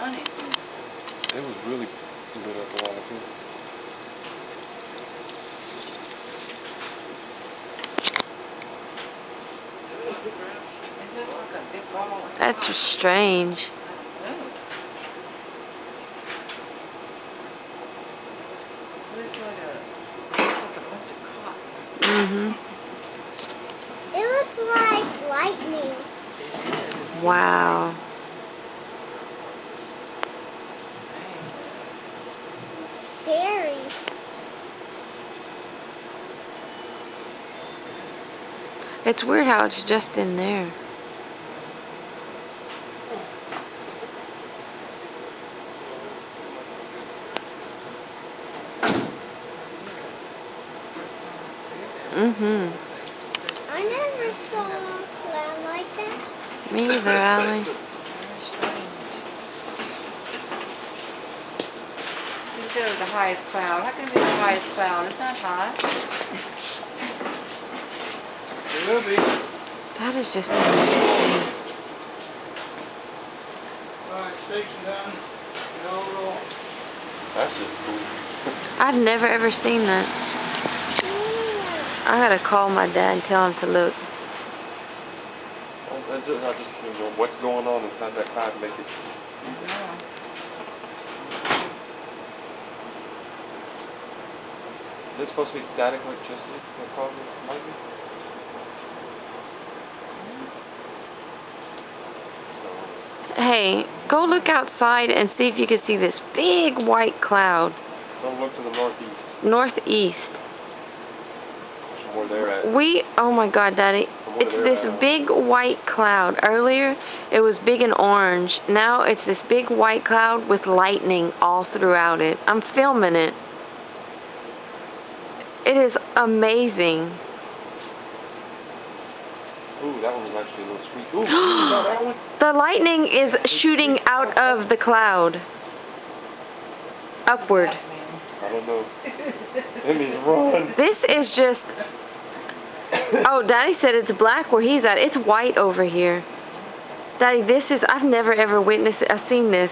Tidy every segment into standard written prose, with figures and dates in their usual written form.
sunny. It was really lit up a while too. That's just strange. It looks like lightning. Wow. Scary. It's weird how it's just in there. I never saw a cloud like that. Me either, Allie. You said it was the highest cloud. How can it be the highest cloud? It's not high. It will be. That is just amazing. Alright, station done. Roll. That's just cool. I've never ever seen that. I gotta call my dad and tell him to look. I just you know, what's going on inside that cloud make it. Is it supposed to be static electricity that causes lightning? Hey, go look outside and see if you can see this big white cloud. Don't look to the northeast. Northeast. From where they're at. Oh my God, Daddy. It's this big white cloud. Earlier, it was big and orange. Now it's this big white cloud with lightning all throughout it. I'm filming it. It is amazing. Ooh, that one was actually a little sweet. Ooh, you saw that one? The lightning is shooting out of the cloud. Upward. I don't know. It means run. This is just... Oh, Daddy said it's black where he's at. It's white over here. Daddy, this is... I've never ever witnessed it. I've seen this.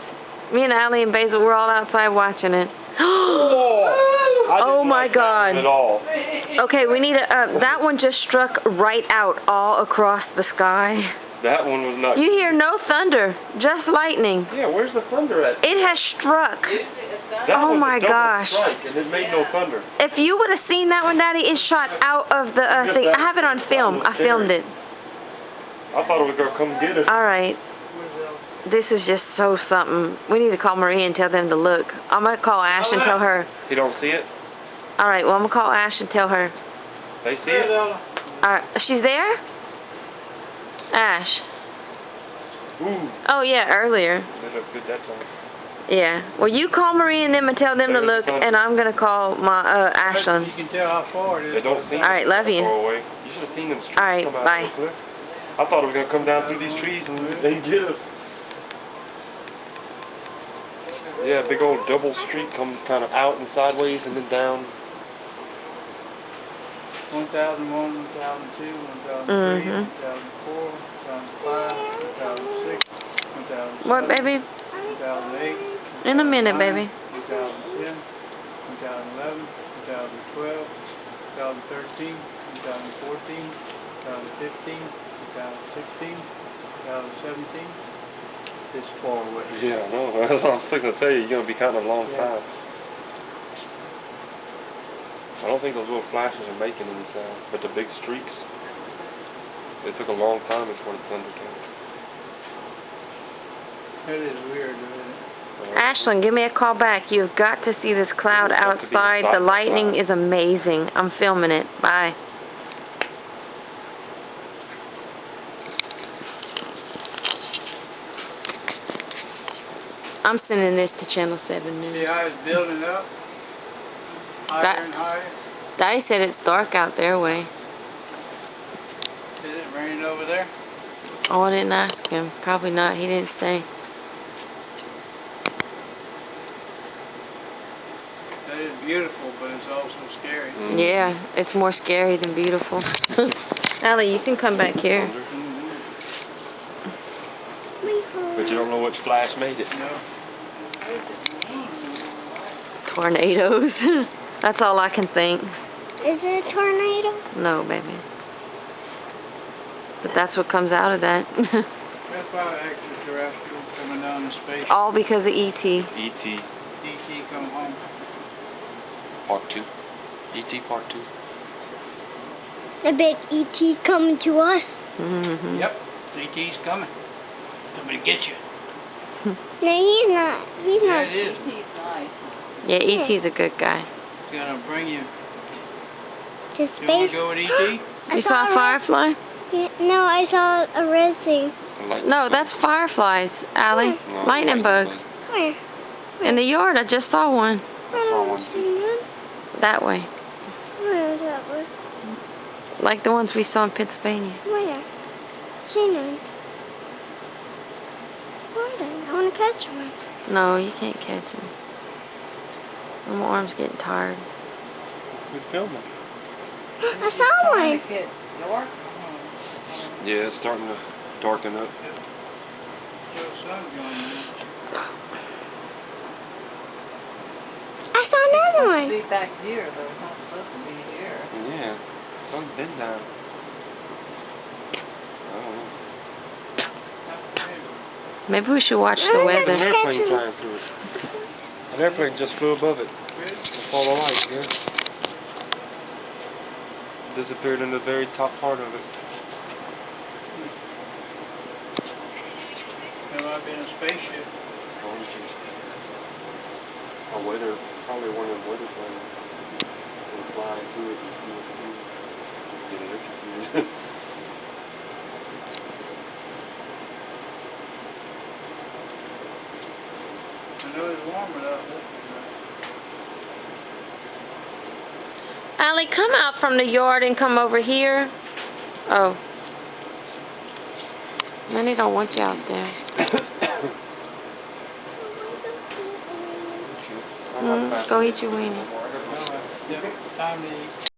Me and Allie and Basil, we're all outside watching it. Oh my God. At all. Okay, we need a... that one just struck right out all across the sky. That one was not... You hear no thunder, just lightning. Yeah, where's the thunder at? It has struck. Oh my gosh. Strike, and it made no thunder. If you would have seen that one, Daddy, it shot out of the thing. I have it on film. I filmed it. I thought it was going to come get us. All right. This is just so something. We need to call Marie and tell them to look. I'm going to call Ash and tell her. You don't see it? All right, well, I'm going to call Ash and tell her. They see it? All right. She's there? Ash. Ooh. Oh, yeah, earlier. They look good that time. Yeah. Well, you call Marie and them and tell them to look, and I'm going to call my Ashlyn. You can tell how far it is. They don't seem all right, love you. far away. You should have seen them streets all right, come out bye. of the cliff. I thought it was going to come down through these trees and they get us. Yeah, big old double street comes kind of out and sideways and then down. 1001, 1002, 1003, 1004, 1005, 1006, 1007. What, baby? 2008. In a minute, baby. 2010, 2011, 2012, 2013, 2014, 2015, 2016, 2017. This far away. Yeah, I know. That's what I was going to tell you. You're going to be counting a long time. I don't think those little flashes are making any sound, but the big streaks, it took a long time before the thunder came. It is weird, isn't it? Ashlyn, give me a call back. You've got to see this cloud outside. The lightning is amazing. I'm filming it. Bye. I'm sending this to Channel 7 News. See how it's building up? Higher and higher? Daddy said it's dark out their way. Is it raining over there? Oh, I didn't ask him. Probably not. He didn't say. That is beautiful, but it's also scary. Yeah, it's more scary than beautiful. Allie, you can come back here. But you don't know which flash made it. No. Tornadoes. That's all I can think. Is it a tornado? No, baby. But that's what comes out of that. That's why extraterrestrials coming down in space. All because of E.T. E.T. E.T. come home. Part 2. E.T. Part 2. I bet E.T. coming to us. Mm-hmm. Yep. E.T.'s coming. Somebody get you. No, he's not. He's Yeah, not. it is. Yeah, E.T.'s a good guy. He's gonna bring you. To You wanna space. go with E.T.? You saw a firefly? No, I saw a red thing. No, that's fireflies, Allie. No, Lightning bugs. Where? In the yard, I just saw one. I don't see none. That way. Where is that one? Like the ones we saw in Pennsylvania. Where? See none. Where then? I want to catch one. No, you can't catch them. My arm's getting tired. We're filming. I saw one. Yeah, it's starting to darken up. Still sun going now. I saw another one. Be back here, though. It's not supposed to be here. Yeah, sun's been down. I don't know. Maybe we should watch the An weather. airplane flying through it. An airplane just flew above it. With all the lights, yeah. Disappeared in the very top part of it. There might be in a spaceship. A weather, probably one of them weather planes. Will fly through it and see what it is. Get electrocuted. I know it's warmer out there. Allie, come out from the yard and come over here. Oh. Lenny don't want you out there. Go eat your weenie. Yep, time to eat.